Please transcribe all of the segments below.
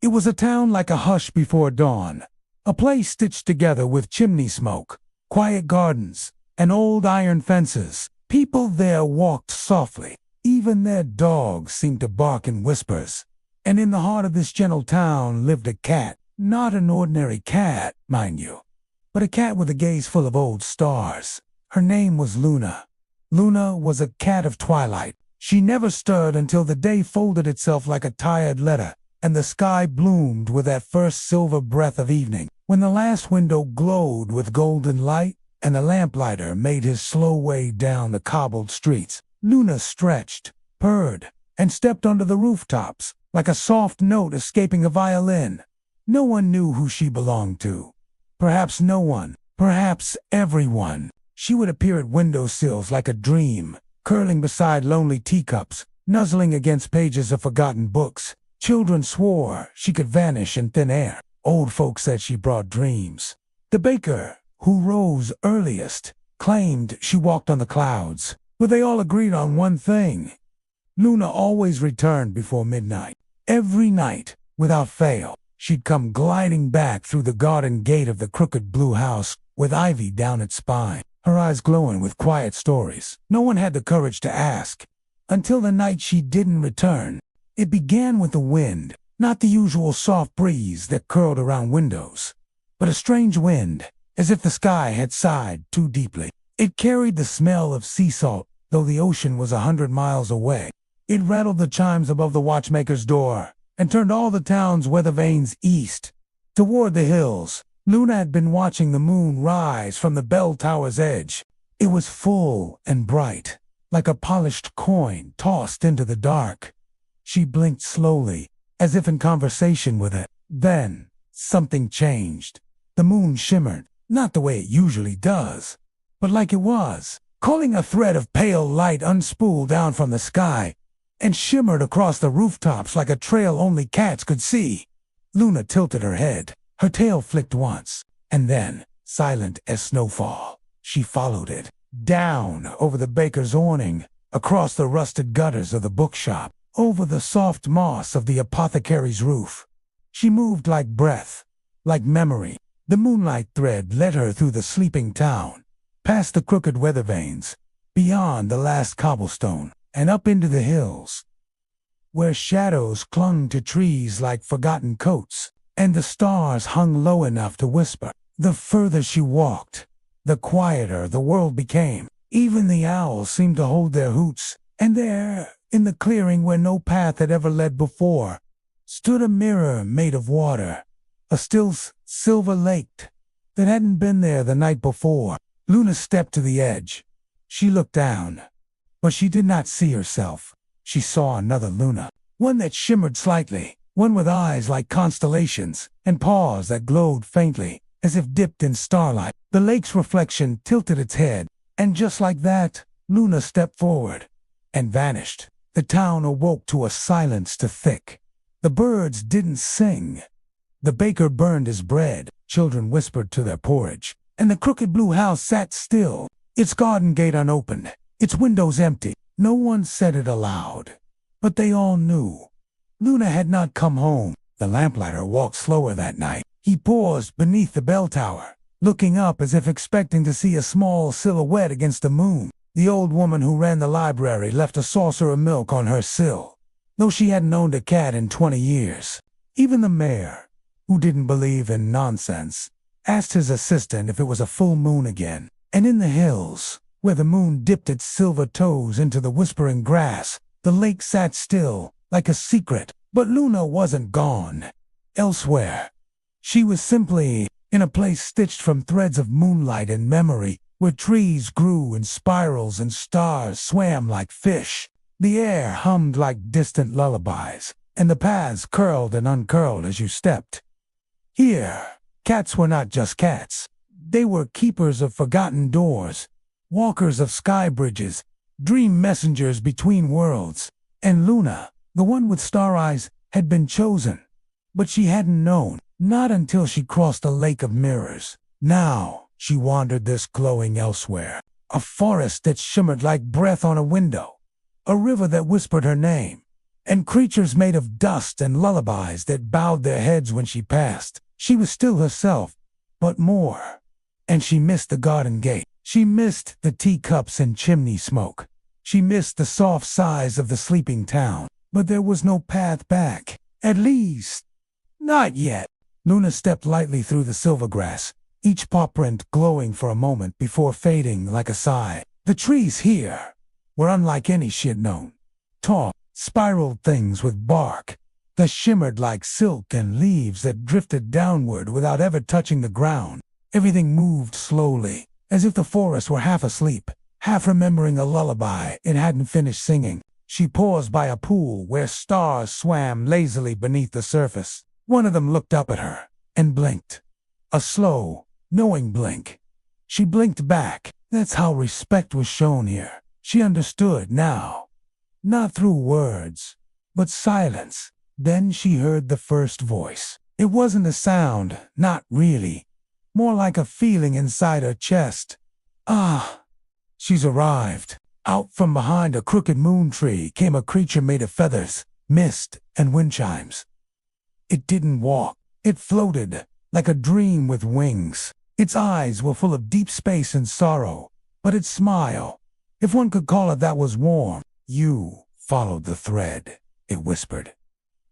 It was a town like a hush before dawn, a place stitched together with chimney smoke, quiet gardens, and old iron fences. People there walked softly. Even their dogs seemed to bark in whispers. And in the heart of this gentle town lived a cat. Not an ordinary cat, mind you, but a cat with a gaze full of old stars. Her name was Luna. Luna was a cat of twilight. She never stirred until the day folded itself like a tired letter, and the sky bloomed with that first silver breath of evening. When the last window glowed with golden light, and the lamplighter made his slow way down the cobbled streets, Luna stretched, purred, and stepped onto the rooftops, like a soft note escaping a violin. No one knew who she belonged to. Perhaps no one, perhaps everyone. She would appear at windowsills like a dream, curling beside lonely teacups, nuzzling against pages of forgotten books. Children swore she could vanish in thin air. Old folks said she brought dreams. The baker, who rose earliest, claimed she walked on the clouds, but they all agreed on one thing. Luna always returned before midnight. Every night, without fail, she'd come gliding back through the garden gate of the crooked blue house with ivy down its spine, her eyes glowing with quiet stories. No one had the courage to ask, until the night she didn't return. It began with the wind, not the usual soft breeze that curled around windows, but a strange wind, as if the sky had sighed too deeply. It carried the smell of sea salt, though the ocean was 100 miles away. It rattled the chimes above the watchmaker's door, and turned all the town's weather vanes east. Toward the hills, Luna had been watching the moon rise from the bell tower's edge. It was full and bright, like a polished coin tossed into the dark. She blinked slowly, as if in conversation with it. Then, something changed. The moon shimmered, not the way it usually does, but like it was, calling a thread of pale light unspooled down from the sky, and shimmered across the rooftops like a trail only cats could see. Luna tilted her head. Her tail flicked once, and then, silent as snowfall, she followed it, down over the baker's awning, across the rusted gutters of the bookshop, over the soft moss of the apothecary's roof. She moved like breath, like memory. The moonlight thread led her through the sleeping town, past the crooked weather vanes, beyond the last cobblestone, and up into the hills, where shadows clung to trees like forgotten coats, and the stars hung low enough to whisper. The further she walked, the quieter the world became. Even the owls seemed to hold their hoots, and there, in the clearing where no path had ever led before, stood a mirror made of water, a still silver lake that hadn't been there the night before. Luna stepped to the edge. She looked down, but she did not see herself. She saw another Luna, one that shimmered slightly, one with eyes like constellations, and paws that glowed faintly, as if dipped in starlight. The lake's reflection tilted its head, and just like that, Luna stepped forward and vanished. The town awoke to a silence too thick. The birds didn't sing. The baker burned his bread, children whispered to their porridge, and the crooked blue house sat still, its garden gate unopened, its windows empty. No one said it aloud, but they all knew. Luna had not come home. The lamplighter walked slower that night. He paused beneath the bell tower, looking up as if expecting to see a small silhouette against the moon. The old woman who ran the library left a saucer of milk on her sill, though she hadn't owned a cat in 20 years. Even the mayor, who didn't believe in nonsense, asked his assistant if it was a full moon again. And in the hills, where the moon dipped its silver toes into the whispering grass, the lake sat still, like a secret. But Luna wasn't gone. Elsewhere, she was simply in a place stitched from threads of moonlight and memory, where trees grew in spirals and stars swam like fish. The air hummed like distant lullabies, and the paths curled and uncurled as you stepped. Here, cats were not just cats. They were keepers of forgotten doors, walkers of sky bridges, dream messengers between worlds. And Luna, the one with star eyes, had been chosen. But she hadn't known, not until she crossed a lake of mirrors. Now, she wandered this glowing elsewhere. A forest that shimmered like breath on a window. A river that whispered her name. and creatures made of dust and lullabies that bowed their heads when she passed. She was still herself, but more. And she missed the garden gate. She missed the teacups and chimney smoke. She missed the soft sighs of the sleeping town. But there was no path back. At least, not yet. Luna stepped lightly through the silver grass, each paw print glowing for a moment before fading like a sigh. The trees here were unlike any she had known. Tall, spiraled things with bark that shimmered like silk and leaves that drifted downward without ever touching the ground. Everything moved slowly, as if the forest were half asleep, half remembering a lullaby it hadn't finished singing. She paused by a pool where stars swam lazily beneath the surface. One of them looked up at her and blinked. A slow, knowing blink. She blinked back. That's how respect was shown here. She understood now. Not through words, but silence. Then she heard the first voice. It wasn't a sound, not really. More like a feeling inside her chest. Ah, she's arrived. Out from behind a crooked moon tree came a creature made of feathers, mist, and wind chimes. It didn't walk. It floated, like a dream with wings. Its eyes were full of deep space and sorrow, but its smile, if one could call it that, was warm. You followed the thread, it whispered.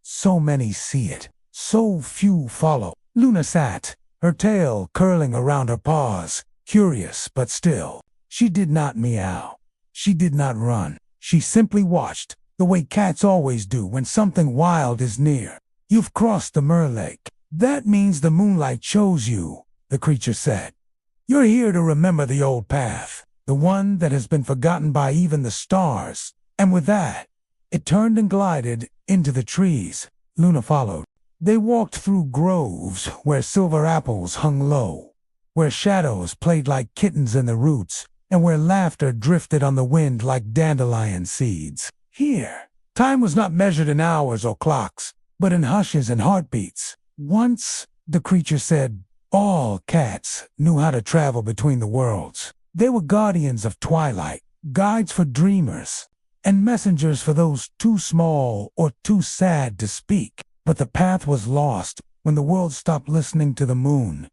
So many see it, so few follow. Luna sat, her tail curling around her paws, curious but still. She did not meow. She did not run. She simply watched, the way cats always do when something wild is near. You've crossed the Lake. That means the moonlight chose you, the creature said. You're here to remember the old path, the one that has been forgotten by even the stars. And with that, it turned and glided into the trees. Luna followed. They walked through groves where silver apples hung low, where shadows played like kittens in the roots, and where laughter drifted on the wind like dandelion seeds. Here, time was not measured in hours or clocks, but in hushes and heartbeats. Once, the creature said, all cats knew how to travel between the worlds. They were guardians of twilight, guides for dreamers, and messengers for those too small or too sad to speak. But the path was lost when the world stopped listening to the moon.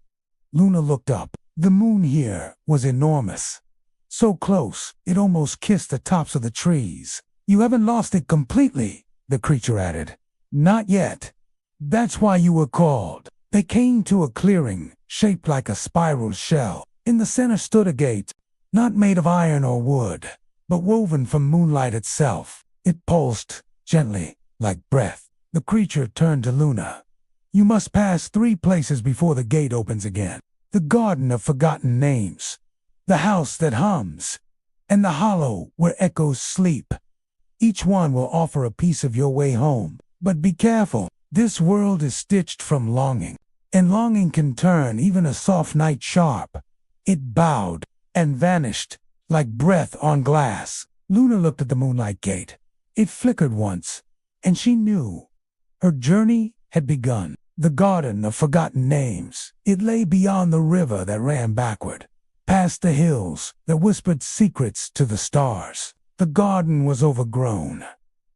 Luna looked up. The moon here was enormous. So close, it almost kissed the tops of the trees. You haven't lost it completely, the creature added. Not yet. That's why you were called. They came to a clearing, shaped like a spiral shell. In the center stood a gate, not made of iron or wood, but woven from moonlight itself. It pulsed, gently, like breath. The creature turned to Luna. You must pass 3 places before the gate opens again. The Garden of Forgotten Names, the house that hums, and the hollow where echoes sleep. Each one will offer a piece of your way home. But be careful. This world is stitched from longing, and longing can turn even a soft night sharp. It bowed and vanished like breath on glass. Luna looked at the moonlight gate. It flickered once, and she knew. Her journey had begun. The Garden of Forgotten Names. It lay beyond the river that ran backward, past the hills that whispered secrets to the stars. The garden was overgrown,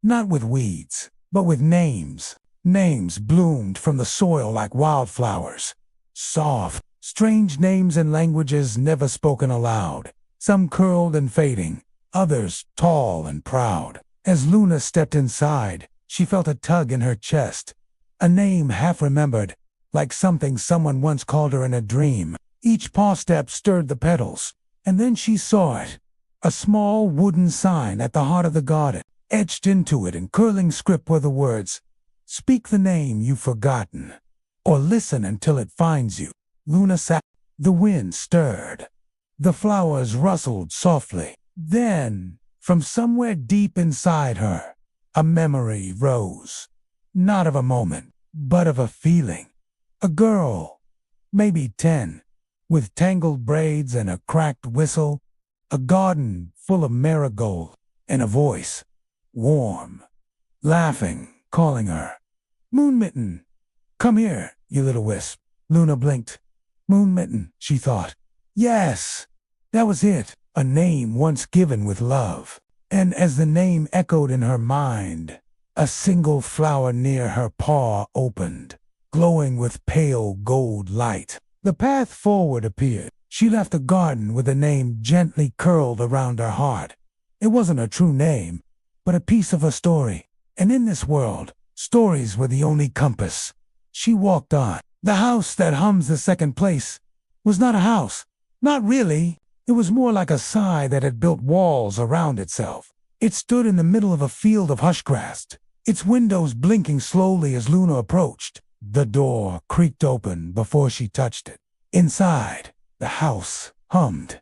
not with weeds, but with names. Names bloomed from the soil like wildflowers. Soft, strange names in languages never spoken aloud. Some curled and fading, others tall and proud. As Luna stepped inside, she felt a tug in her chest. A name half remembered, like something someone once called her in a dream. Each paw step stirred the petals, and then she saw it. A small wooden sign at the heart of the garden. Etched into it in curling script were the words, "Speak the name you've forgotten, or listen until it finds you." Luna sat. The wind stirred. The flowers rustled softly. Then, from somewhere deep inside her, a memory rose. Not of a moment, but of a feeling. A girl, maybe 10, with tangled braids and a cracked whistle. A garden full of marigold, and a voice, warm, laughing, calling her. "Moon Mitten, come here, you little wisp." Luna blinked. Moon Mitten, she thought. Yes, that was it, a name once given with love. And as the name echoed in her mind, A single flower near her paw opened, glowing with pale gold light. The path forward appeared. She left the garden with a name gently curled around her heart. It wasn't a true name, but a piece of her story. And in this world, stories were the only compass. She walked on. The house that hums the second place was not a house. Not really. It was more like a sigh that had built walls around itself. It stood in the middle of a field of hush grass, its windows blinking slowly as Luna approached. The door creaked open before she touched it. Inside, the house hummed.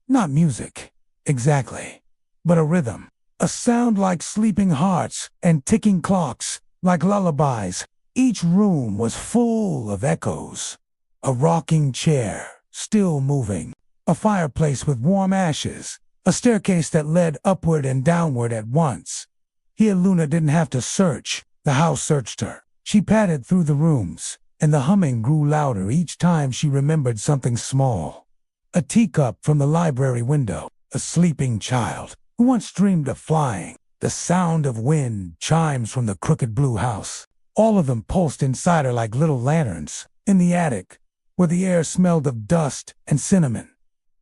Not music, exactly, but a rhythm. A sound like sleeping hearts and ticking clocks, like lullabies. Each room was full of echoes. A rocking chair, still moving. A fireplace with warm ashes. A staircase that led upward and downward at once. Here Luna didn't have to search. The house searched her. She padded through the rooms, and the humming grew louder each time she remembered something small. A teacup from the library window. A sleeping child who once dreamed of flying. The sound of wind chimes from the crooked blue house. All of them pulsed inside her like little lanterns. In the attic, where the air smelled of dust and cinnamon,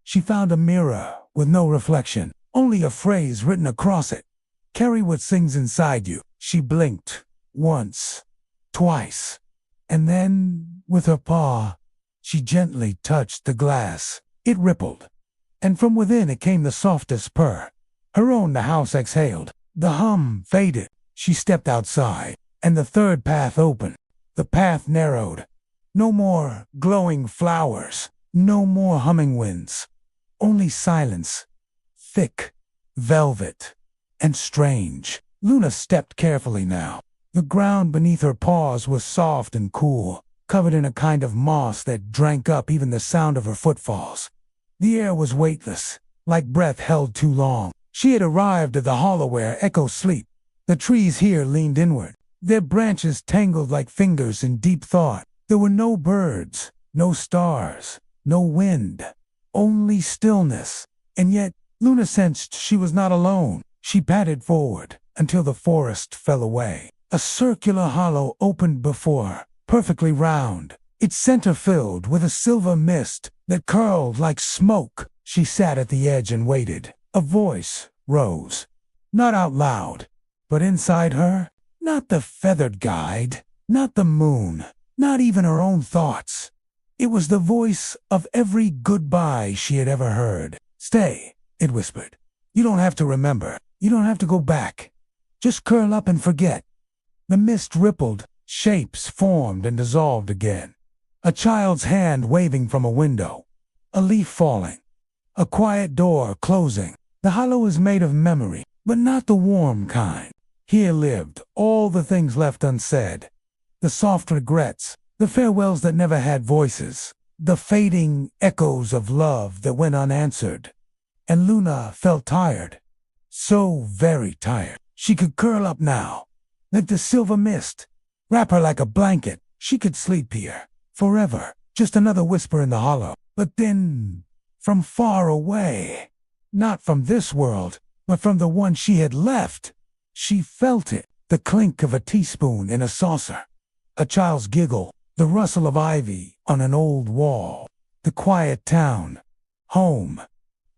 she found a mirror with no reflection, only a phrase written across it. Carry what sings inside you. She blinked. Once. Twice. And then, with her paw, she gently touched the glass. It rippled. And from within it came the softest purr. Her own the house exhaled. The hum faded. She stepped outside, and the third path opened. The path narrowed. No more glowing flowers. No more humming winds. Only silence. Thick, velvet, and strange. Luna stepped carefully now. The ground beneath her paws was soft and cool, covered in a kind of moss that drank up even the sound of her footfalls. The air was weightless, like breath held too long. She had arrived at the hollow where echoes sleep. The trees here leaned inward, their branches tangled like fingers in deep thought. There were no birds, no stars, no wind, only stillness. And yet, Luna sensed she was not alone. She padded forward until the forest fell away. A circular hollow opened before her, perfectly round, its center filled with a silver mist that curled like smoke. She sat at the edge and waited. A voice rose, not out loud, but inside her. Not the feathered guide, not the moon, not even her own thoughts. It was the voice of every goodbye she had ever heard. Stay, it whispered. You don't have to remember. You don't have to go back. Just curl up and forget. The mist rippled, shapes formed and dissolved again. A child's hand waving from a window. A leaf falling. A quiet door closing. The hollow is made of memory, but not the warm kind. Here lived all the things left unsaid. The soft regrets, the farewells that never had voices, the fading echoes of love that went unanswered. And Luna felt tired. So very tired. She could curl up now, let the silver mist wrap her like a blanket. She could sleep here, forever. Just another whisper in the hollow. But then, from far away, not from this world, but from the one she had left, she felt it, the clink of a teaspoon in a saucer, a child's giggle, the rustle of ivy on an old wall, the quiet town, home.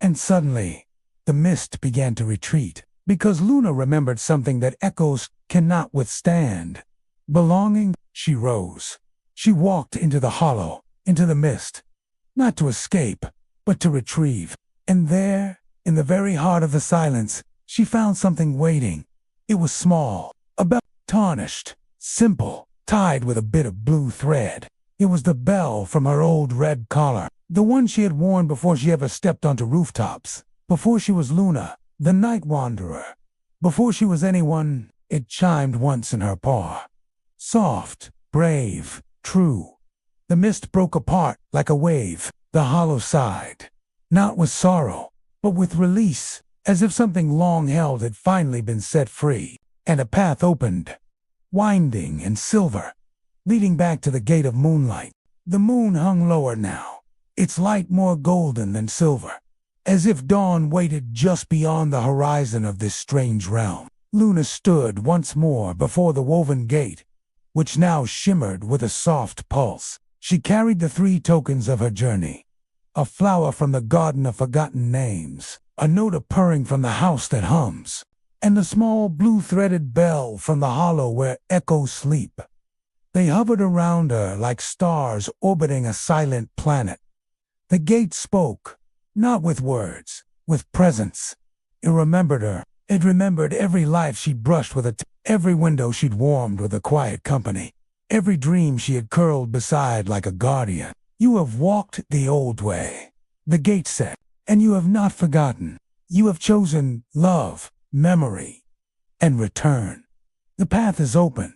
And suddenly, the mist began to retreat, because Luna remembered something that echoes cannot withstand. Belonging, she rose. She walked into the hollow, into the mist, not to escape, but to retrieve. And there, in the very heart of the silence, she found something waiting. It was small, a bell, tarnished, simple, tied with a bit of blue thread. It was the bell from her old red collar, the one she had worn before she ever stepped onto rooftops, before she was Luna, the night wanderer. Before she was anyone, it chimed once in her paw. Soft, brave, true. The mist broke apart like a wave. The hollow sighed, not with sorrow, but with release, as if something long held had finally been set free. And a path opened, winding and silver, leading back to the gate of Moonlight. The moon hung lower now, its light more golden than silver, as if dawn waited just beyond the horizon of this strange realm. Luna stood once more before the woven gate, which now shimmered with a soft pulse. She carried the 3 tokens of her journey: a flower from the garden of forgotten names, a note purring from the house that hums, and a small blue-threaded bell from the hollow where echoes sleep. They hovered around her like stars orbiting a silent planet. The gate spoke, not with words, with presence. It remembered her. It remembered every life she'd brushed with every window she'd warmed with a quiet company, every dream she had curled beside like a guardian. "You have walked the old way," the gate said, "and you have not forgotten. You have chosen love, memory, and return. The path is open."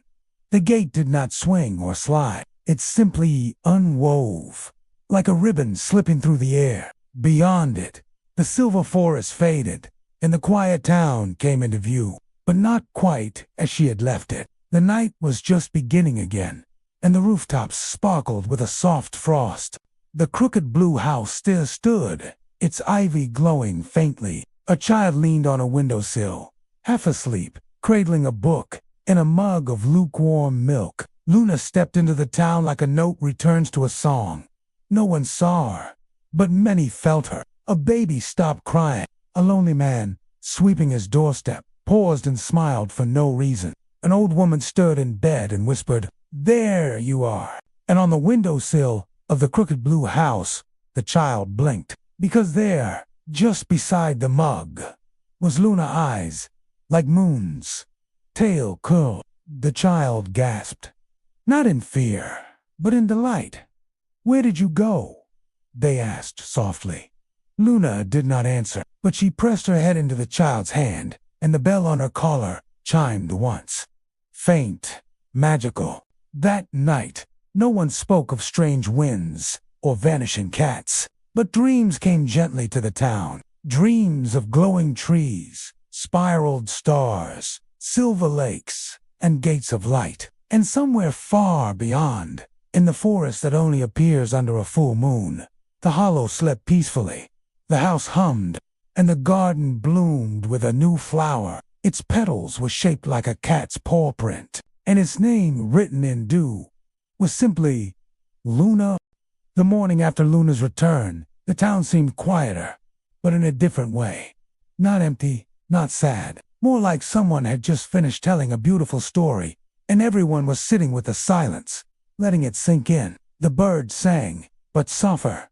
The gate did not swing or slide. It simply unwove, like a ribbon slipping through the air. Beyond it, the silver forest faded, and the quiet town came into view, but not quite as she had left it. The night was just beginning again, and the rooftops sparkled with a soft frost. The crooked blue house still stood, its ivy glowing faintly. A child leaned on a windowsill, half asleep, cradling a book and a mug of lukewarm milk. Luna stepped into the town like a note returns to a song. No one saw her, but many felt her. A baby stopped crying. A lonely man, sweeping his doorstep, paused and smiled for no reason. An old woman stood in bed and whispered, "There you are." And on the windowsill of the crooked blue house, the child blinked, because there, just beside the mug, was Luna's eyes, like moons, tail curled. The child gasped, not in fear, but in delight. "Where did you go?" they asked softly. Luna did not answer, but she pressed her head into the child's hand, and the bell on her collar chimed once. Faint, magical. That night, no one spoke of strange winds or vanishing cats, but dreams came gently to the town. Dreams of glowing trees, spiraled stars, silver lakes, and gates of light. And somewhere far beyond, in the forest that only appears under a full moon, the hollow slept peacefully. The house hummed, and the garden bloomed with a new flower. Its petals were shaped like a cat's paw print, and its name, written in dew, was simply Luna. The morning after Luna's return, the town seemed quieter, but in a different way. Not empty, not sad, more like someone had just finished telling a beautiful story, and everyone was sitting with the silence, letting it sink in. The birds sang, but softer.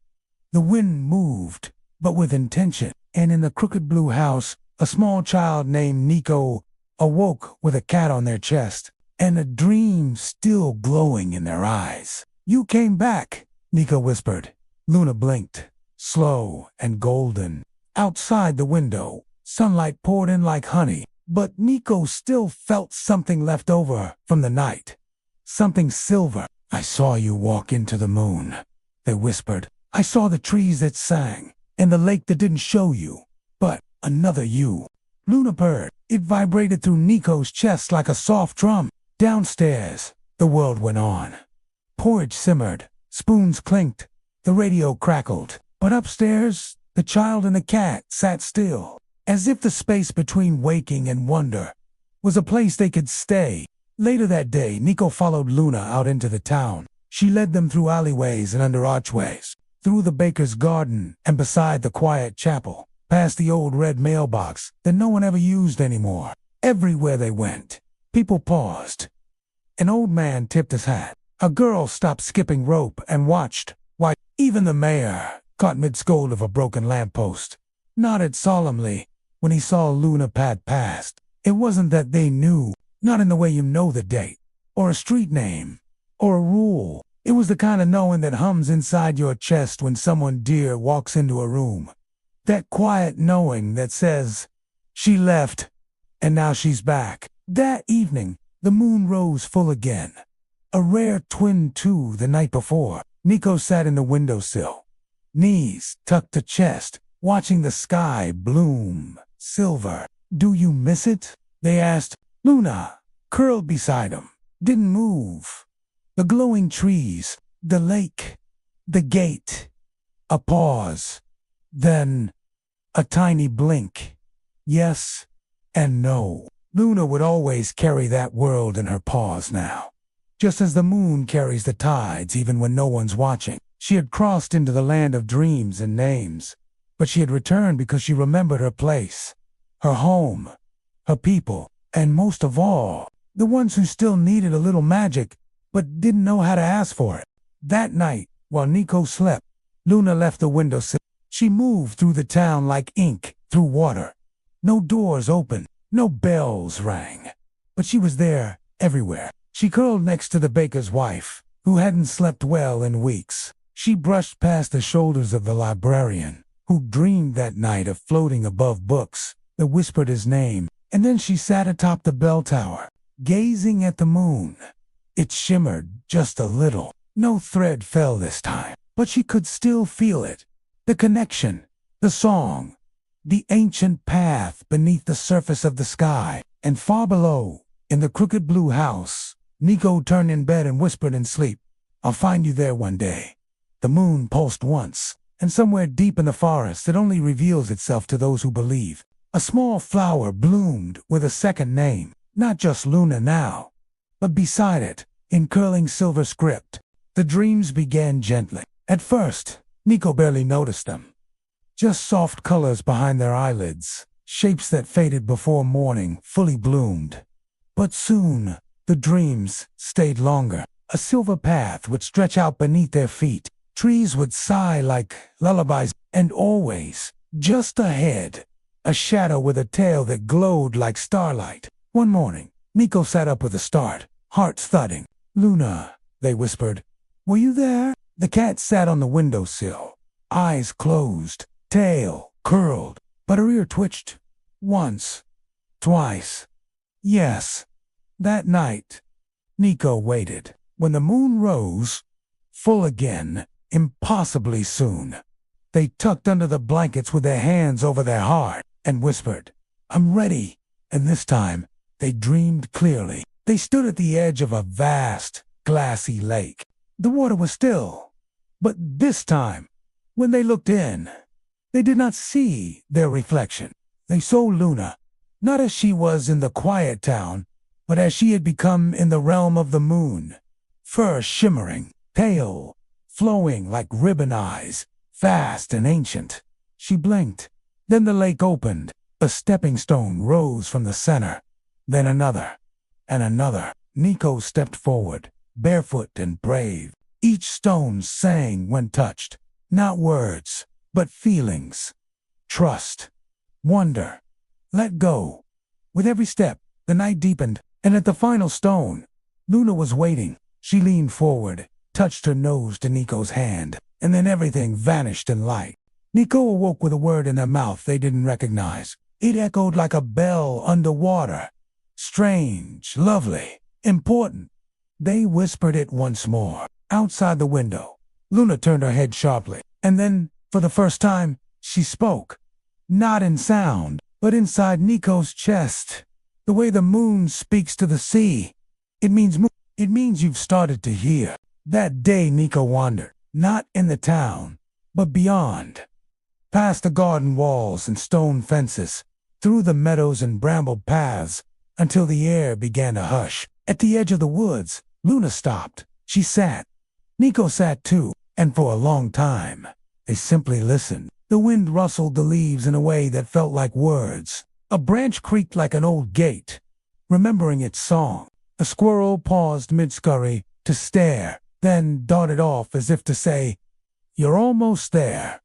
The wind moved, but with intention. And in the crooked blue house, a small child named Nico awoke with a cat on their chest, and a dream still glowing in their eyes. "You came back," Nico whispered. Luna blinked, slow and golden. Outside the window, sunlight poured in like honey, but Nico still felt something left over from the night. Something silver. "I saw you walk into the moon," they whispered. "I saw the trees that sang, and the lake that didn't show you, but another you." Luna purred. It vibrated through Nico's chest like a soft drum. Downstairs, the world went on. Porridge simmered, spoons clinked, the radio crackled. But upstairs, the child and the cat sat still, as if the space between waking and wonder was a place they could stay. Later that day, Nico followed Luna out into the town. She led them through alleyways and under archways, through the baker's garden and beside the quiet chapel, past the old red mailbox that no one ever used anymore. Everywhere they went, people paused. An old man tipped his hat. A girl stopped skipping rope and watched. Why, even the mayor, caught mid-scold of a broken lamppost, nodded solemnly when he saw Luna pad past. It wasn't that they knew, not in the way you know the date, or a street name, or a rule. It was the kind of knowing that hums inside your chest when someone dear walks into a room. That quiet knowing that says, "She left, and now she's back." That evening, the moon rose full again. A rare twin to the night before. Nico sat in the windowsill, knees tucked to chest, watching the sky bloom silver. "Do you miss it?" they asked. Luna, curled beside him, didn't move. The glowing trees, the lake, the gate. A pause. Then a tiny blink. Yes and no. Luna would always carry that world in her paws now. Just as the moon carries the tides even when no one's watching. She had crossed into the land of dreams and names, but she had returned because she remembered her place, her home, her people, and most of all, the ones who still needed a little magic but didn't know how to ask for it. That night, while Nico slept, Luna left the windowsill. She moved through the town like ink through water. No doors opened, no bells rang, but she was there everywhere. She curled next to the baker's wife, who hadn't slept well in weeks. She brushed past the shoulders of the librarian, who dreamed that night of floating above books that whispered his name, and then she sat atop the bell tower, gazing at the moon. It shimmered just a little. No thread fell this time, but she could still feel it. The connection, the song, the ancient path beneath the surface of the sky, and far below, in the crooked blue house, Nico turned in bed and whispered in sleep, "I'll find you there one day." The moon pulsed once, and somewhere deep in the forest it only reveals itself to those who believe. A small flower bloomed with a second name, not just Luna now, but beside it, in curling silver script, the dreams began gently. At first, Nico barely noticed them. Just soft colors behind their eyelids, shapes that faded before morning fully bloomed. But soon, the dreams stayed longer. A silver path would stretch out beneath their feet. Trees would sigh like lullabies, and always, just ahead, a shadow with a tail that glowed like starlight. One morning, Nico sat up with a start, heart thudding. "Luna," they whispered. "Were you there?" The cat sat on the windowsill, eyes closed, tail curled, but her ear twitched. Once, twice. Yes. That night, Nico waited. When the moon rose, full again, impossibly soon, they tucked under the blankets with their hands over their heart and whispered, "I'm ready." And this time, they dreamed clearly. They stood at the edge of a vast, glassy lake. The water was still, but this time, when they looked in, they did not see their reflection. They saw Luna, not as she was in the quiet town, but as she had become in the realm of the moon. Fur shimmering, tail flowing like ribbon eyes, vast and ancient. She blinked. Then the lake opened. A stepping stone rose from the center. Then another, and another. Nico stepped forward, barefoot and brave. Each stone sang when touched. Not words, but feelings. Trust. Wonder. Let go. With every step, the night deepened, and at the final stone, Luna was waiting. She leaned forward, touched her nose to Nico's hand, and then everything vanished in light. Nico awoke with a word in her mouth they didn't recognize. It echoed like a bell underwater. Strange, lovely, important. They whispered it once more. Outside the window, Luna turned her head sharply, and then, for the first time, she spoke. Not in sound, but inside Nico's chest. The way the moon speaks to the sea. It means you've started to hear. That day Nico wandered, not in the town, but beyond. Past the garden walls and stone fences, through the meadows and bramble paths, until the air began to hush. At the edge of the woods, Luna stopped. She sat. Nico sat too, and for a long time, they simply listened. The wind rustled the leaves in a way that felt like words. A branch creaked like an old gate, remembering its song. A squirrel paused mid-scurry to stare, then darted off as if to say, "You're almost there."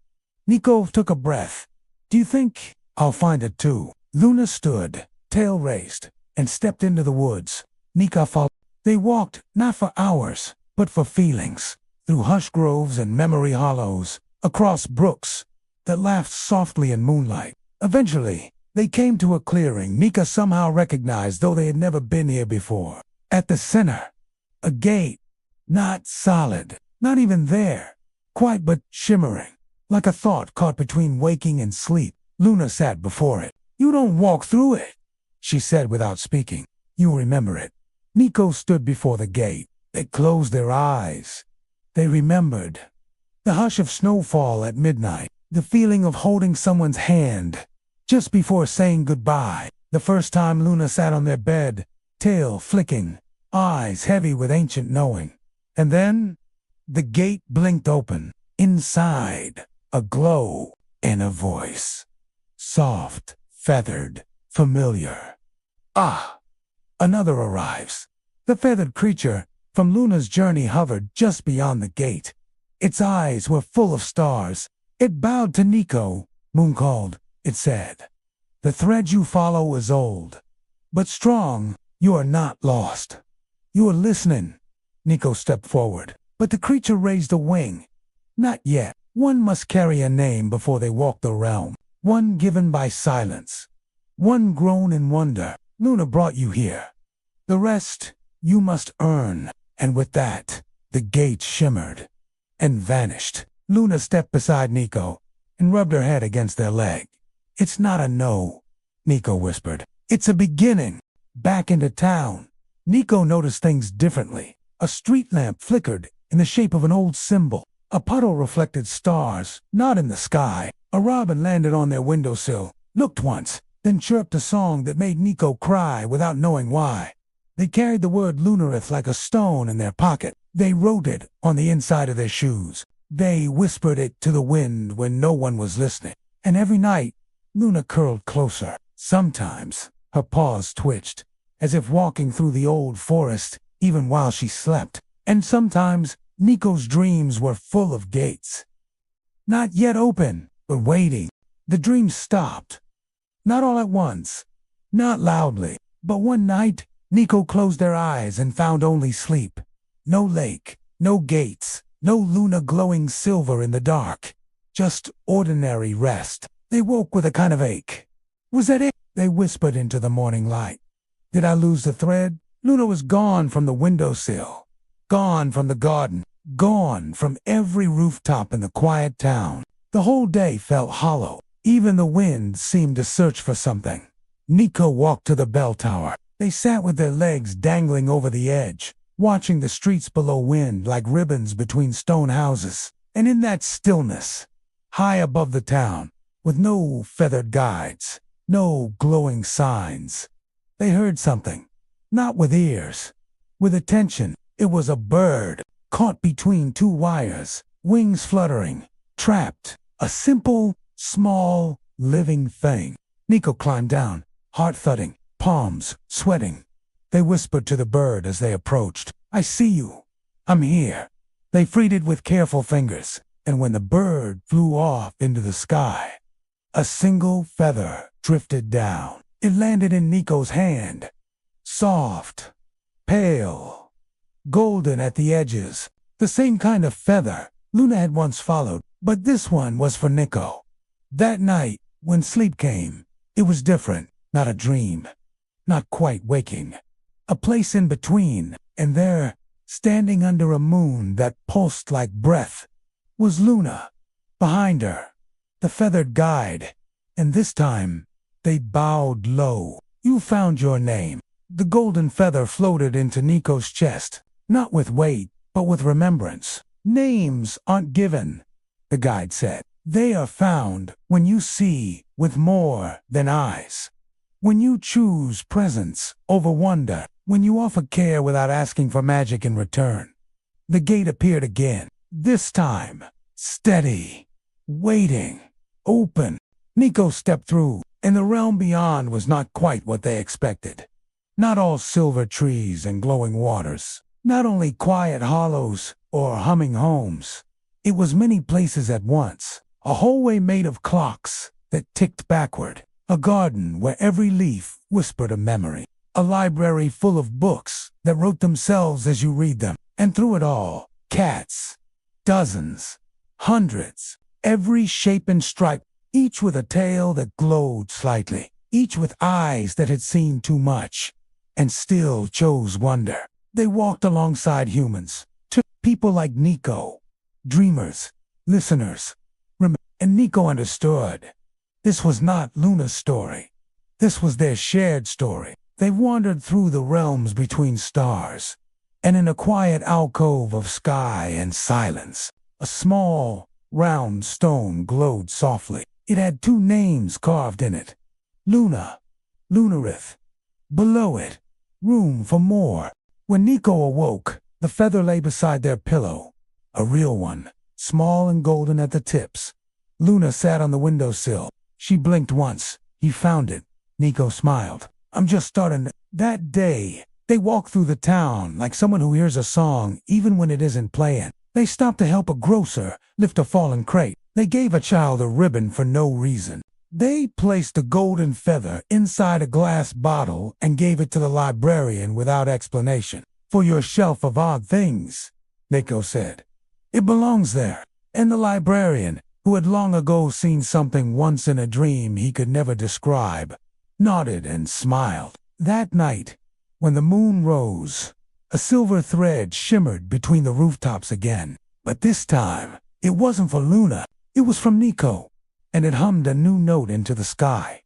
Nico took a breath. "Do you think I'll find it too?" Luna stood, tail raised, and stepped into the woods. Nico followed. They walked, not for hours, but for feelings, through hush groves and memory hollows, across brooks that laughed softly in moonlight. Eventually, they came to a clearing Nico somehow recognized, though they had never been here before. At the center, a gate, not solid, not even there, quiet but shimmering, like a thought caught between waking and sleep. Luna sat before it. "You don't walk through it," she said without speaking. "You remember it." Nico stood before the gate. They closed their eyes. They remembered. The hush of snowfall at midnight, the feeling of holding someone's hand just before saying goodbye, The first time Luna sat on their bed, tail flicking, eyes heavy with ancient knowing. And then, the gate blinked open. Inside, a glow and a voice. Soft, feathered, familiar. Ah! Another arrives. The feathered creature from Luna's journey hovered just beyond the gate. Its eyes were full of stars. It bowed to Nico. Moon called, it said. The thread you follow is old, but strong. You are not lost. You are listening. Nico stepped forward, but the creature raised a wing. Not yet. One must carry a name before they walk the realm. One given by silence. One grown in wonder. Luna brought you here. The rest you must earn. And with that, the gate shimmered and vanished. Luna stepped beside Nico and rubbed her head against their leg. It's not a no, Nico whispered. It's a beginning. Back into town, Nico noticed things differently. A street lamp flickered in the shape of an old symbol. A puddle reflected stars, not in the sky. A robin landed on their windowsill, looked once, then chirped a song that made Nico cry without knowing why. They carried the word Lunarith like a stone in their pocket. They wrote it on the inside of their shoes. They whispered it to the wind when no one was listening. And every night, Luna curled closer. Sometimes, her paws twitched, as if walking through the old forest, even while she slept. And sometimes, Nico's dreams were full of gates. Not yet open, but waiting. The dreams stopped. Not all at once, not loudly, but one night, Nico closed their eyes and found only sleep. No lake, no gates, no Luna glowing silver in the dark. Just ordinary rest. They woke with a kind of ache. Was that it? They whispered into the morning light. Did I lose the thread? Luna was gone from the windowsill, gone from the garden, gone from every rooftop in the quiet town. The whole day felt hollow. Even the wind seemed to search for something. Nico walked to the bell tower. They sat with their legs dangling over the edge, watching the streets below wind like ribbons between stone houses. And in that stillness, high above the town, with no feathered guides, no glowing signs, they heard something. Not with ears, with attention. It was a bird, caught between two wires, wings fluttering, trapped. A simple, small, living thing. Nico climbed down, heart thudding, palms sweating. They whispered to the bird as they approached, I see you. I'm here. They freed it with careful fingers, and when the bird flew off into the sky, a single feather drifted down. It landed in Nico's hand. Soft, pale, golden at the edges. The same kind of feather Luna had once followed, but this one was for Nico. That night, when sleep came, it was different. Not a dream, not quite waking. A place in between, and there, standing under a moon that pulsed like breath, was Luna. Behind her, the feathered guide, and this time, they bowed low. You found your name. The golden feather floated into Nico's chest, not with weight, but with remembrance. Names aren't given, the guide said. They are found when you see with more than eyes. When you choose presence over wonder. When you offer care without asking for magic in return. The gate appeared again. This time, steady, waiting, open. Nico stepped through, and the realm beyond was not quite what they expected. Not all silver trees and glowing waters. Not only quiet hollows or humming homes. It was many places at once. A hallway made of clocks that ticked backward. A garden where every leaf whispered a memory. A library full of books that wrote themselves as you read them. And through it all, cats. Dozens. Hundreds. Every shape and stripe. Each with a tail that glowed slightly. Each with eyes that had seen too much. And still chose wonder. They walked alongside humans. To people like Nico. Dreamers. Listeners. And Nico understood. This was not Luna's story. This was their shared story. They wandered through the realms between stars, and in a quiet alcove of sky and silence, a small, round stone glowed softly. It had two names carved in it. Luna, Lunarith. Below it, room for more. When Nico awoke, the feather lay beside their pillow. A real one, small and golden at the tips. Luna sat on the windowsill. She blinked once. He found it. Nico smiled. I'm just starting. That day, they walked through the town like someone who hears a song even when it isn't playing. They stopped to help a grocer lift a fallen crate. They gave a child a ribbon for no reason. They placed a golden feather inside a glass bottle and gave it to the librarian without explanation. For your shelf of odd things, Nico said. It belongs there. And the librarian, who had long ago seen something once in a dream he could never describe, nodded and smiled. That night, when the moon rose, a silver thread shimmered between the rooftops again. But this time, it wasn't for Luna. It was from Nico, and it hummed a new note into the sky,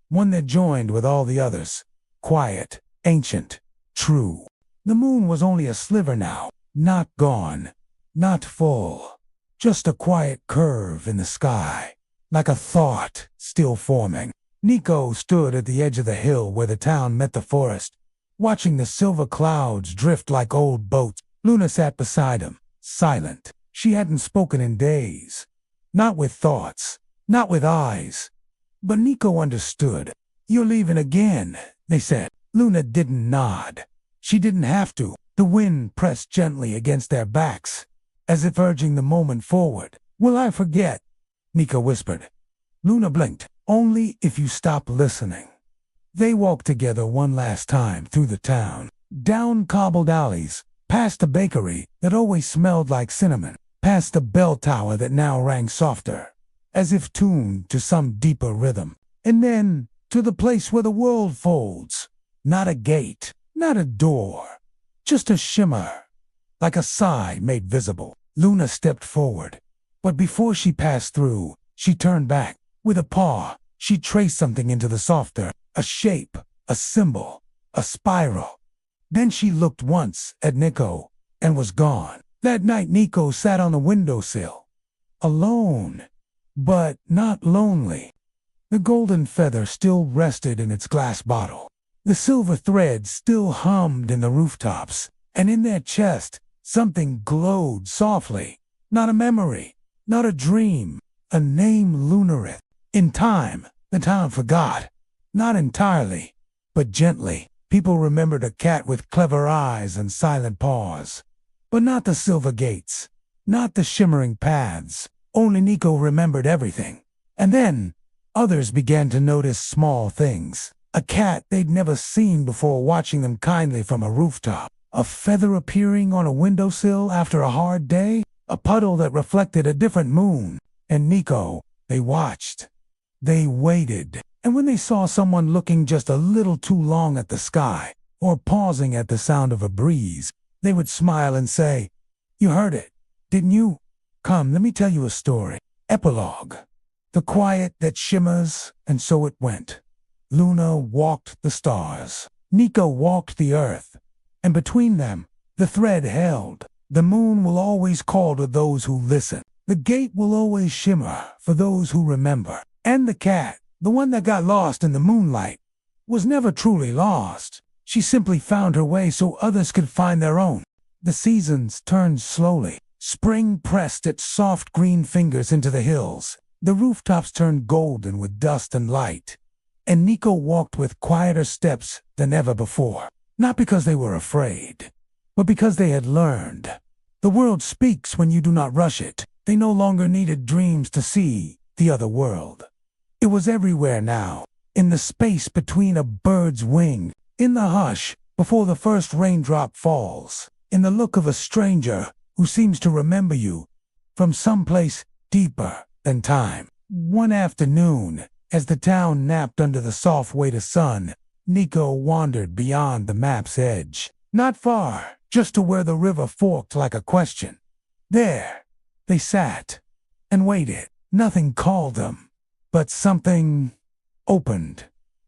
one that joined with all the others, quiet, ancient, true. The moon was only a sliver now, not gone, not full, just a quiet curve in the sky, like a thought still forming. Nico stood at the edge of the hill where the town met the forest, watching the silver clouds drift like old boats. Luna sat beside him, silent. She hadn't spoken in days. Not with thoughts, not with eyes. But Nico understood. You're leaving again, they said. Luna didn't nod. She didn't have to. The wind pressed gently against their backs, as if urging the moment forward. Will I forget? Nico whispered. Luna blinked. Only if you stop listening. They walked together one last time through the town, down cobbled alleys, past a bakery that always smelled like cinnamon, past the bell tower that now rang softer, as if tuned to some deeper rhythm, and then to the place where the world folds. Not a gate, not a door, just a shimmer, like a sigh made visible. Luna stepped forward, but before she passed through, she turned back. With a paw, she traced something into the softer, a shape, a symbol, a spiral. Then she looked once at Nico and was gone. That night Nico sat on the windowsill, alone, but not lonely. The golden feather still rested in its glass bottle. The silver thread still hummed in the rooftops, and in their chest something glowed softly. Not a memory, not a dream, a name, Lunarith. In time, the town forgot. Not entirely, but gently. People remembered a cat with clever eyes and silent paws. But not the silver gates, not the shimmering paths. Only Nico remembered everything. And then, others began to notice small things. A cat they'd never seen before watching them kindly from a rooftop. A feather appearing on a windowsill after a hard day. A puddle that reflected a different moon. And Nico, they watched. They waited. And when they saw someone looking just a little too long at the sky, or pausing at the sound of a breeze, they would smile and say, You heard it, didn't you? Come, let me tell you a story. Epilogue. The quiet that shimmers, and so it went. Luna walked the stars. Nico walked the earth. And between them, the thread held. The moon will always call to those who listen. The gate will always shimmer for those who remember. And the cat, the one that got lost in the moonlight, was never truly lost. She simply found her way so others could find their own. The seasons turned slowly. Spring pressed its soft green fingers into the hills. The rooftops turned golden with dust and light. And Nico walked with quieter steps than ever before. Not because they were afraid, but because they had learned. The world speaks when you do not rush it. They no longer needed dreams to see the other world. It was everywhere now, in the space between a bird's wing, in the hush before the first raindrop falls, in the look of a stranger who seems to remember you from someplace deeper than time. One afternoon, as the town napped under the soft weight of sun, Nico wandered beyond the map's edge. Not far, just to where the river forked like a question. There, they sat and waited. Nothing called them. But something opened.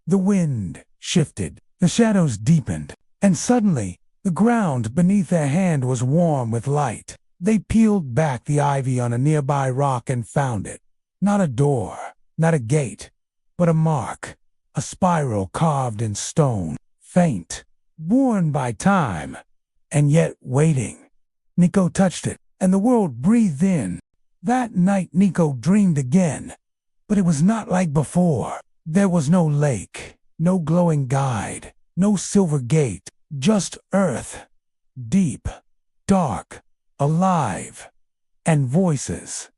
The wind shifted, the shadows deepened, and suddenly the ground beneath their hand was warm with light. They peeled back the ivy on a nearby rock and found it. Not a door, not a gate, but a mark. a spiral carved in stone, faint, worn by time, and yet waiting. Nico touched it, and the world breathed in. That night Nico dreamed again, but it was not like before. There was no lake, no glowing guide, no silver gate, just earth, deep, dark, alive, and voices,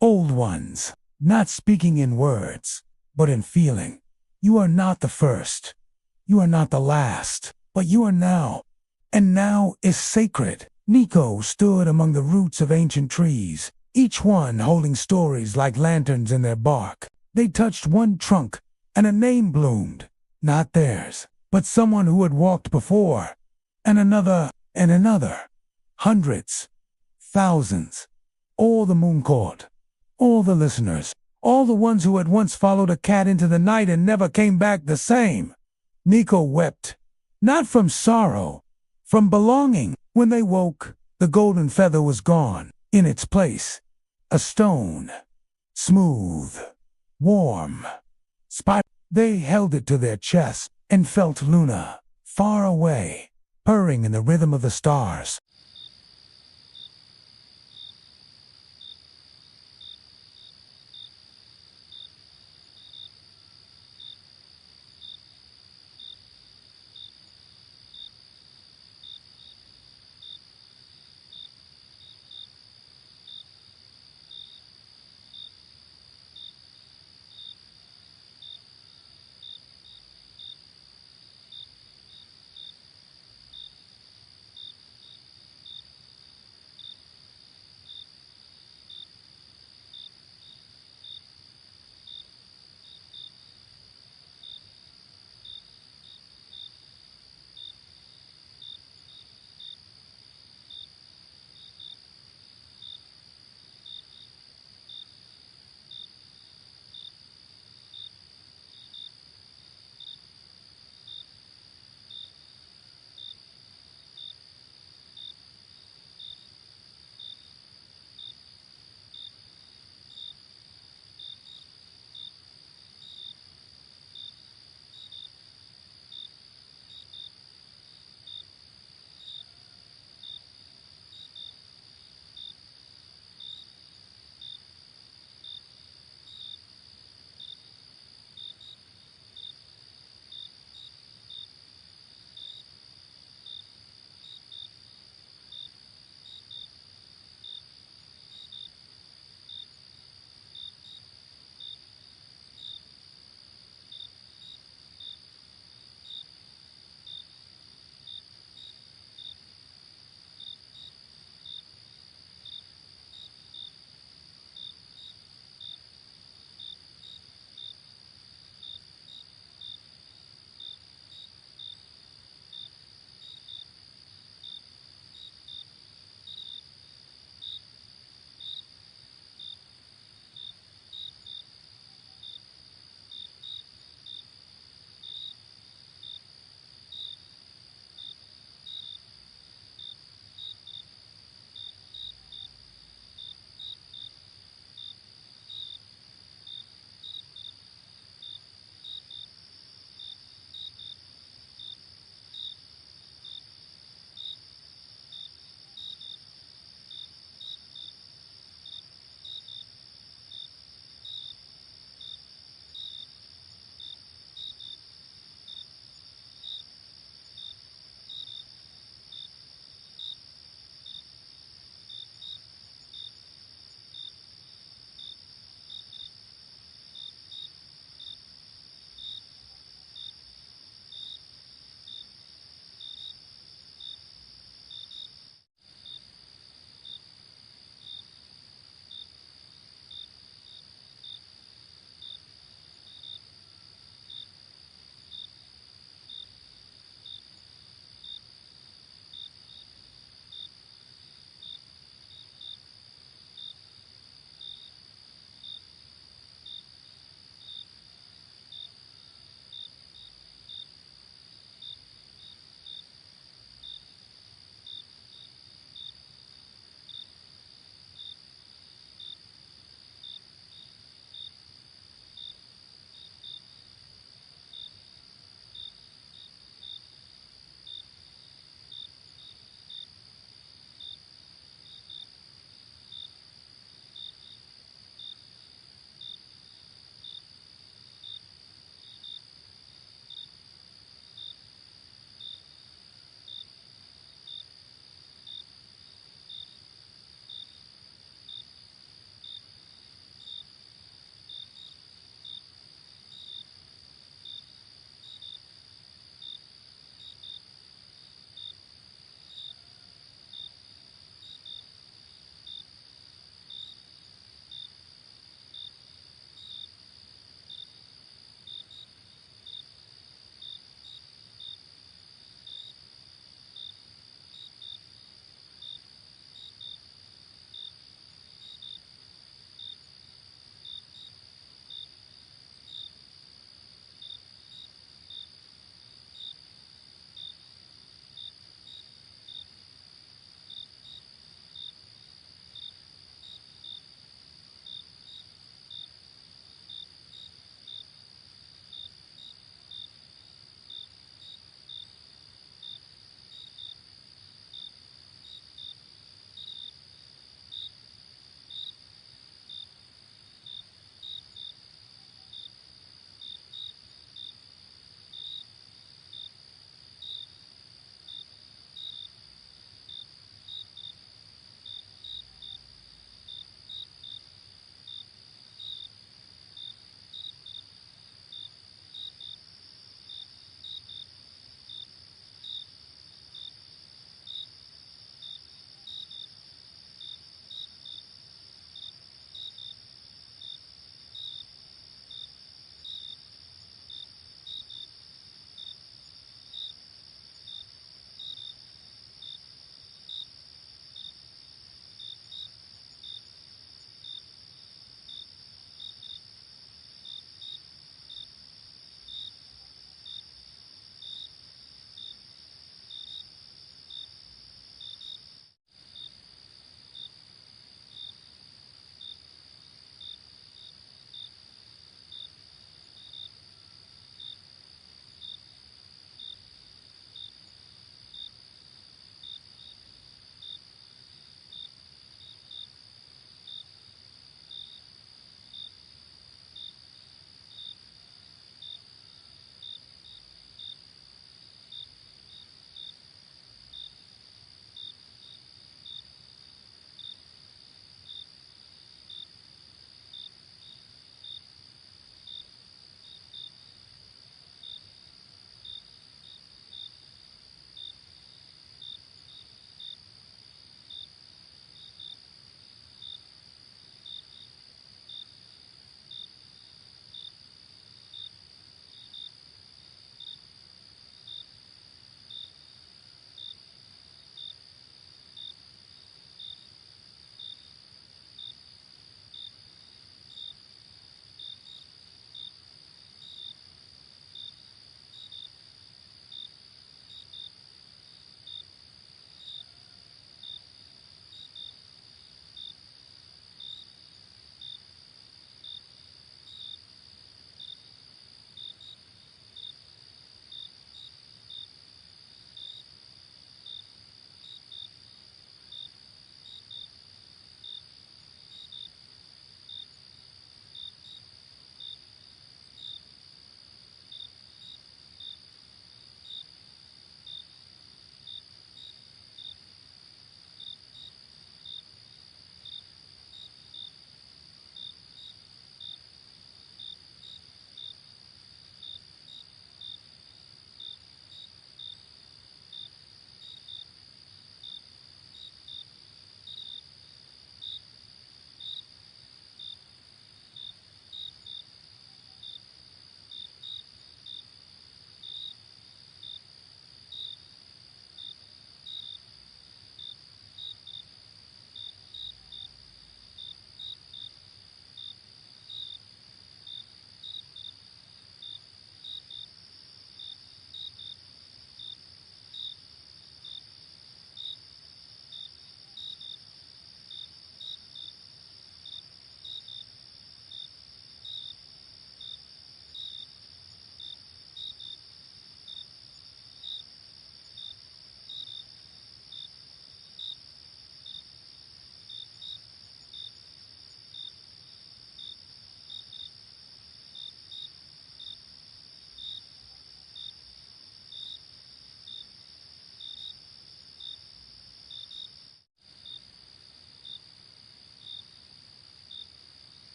old ones, not speaking in words, but in feeling. You are not the first, you are not the last, but you are now, and now is sacred. Nico stood among the roots of ancient trees, each one holding stories like lanterns in their bark. They touched one trunk, and a name bloomed, not theirs, but someone who had walked before, and another, and another. Hundreds, thousands, all the moon court, all the listeners, all the ones who had once followed a cat into the night and never came back the same. Nico wept, not from sorrow, from belonging. When they woke, the golden feather was gone. In its place, a stone, smooth, warm, They held it to their chests and felt Luna, far away, purring in the rhythm of the stars.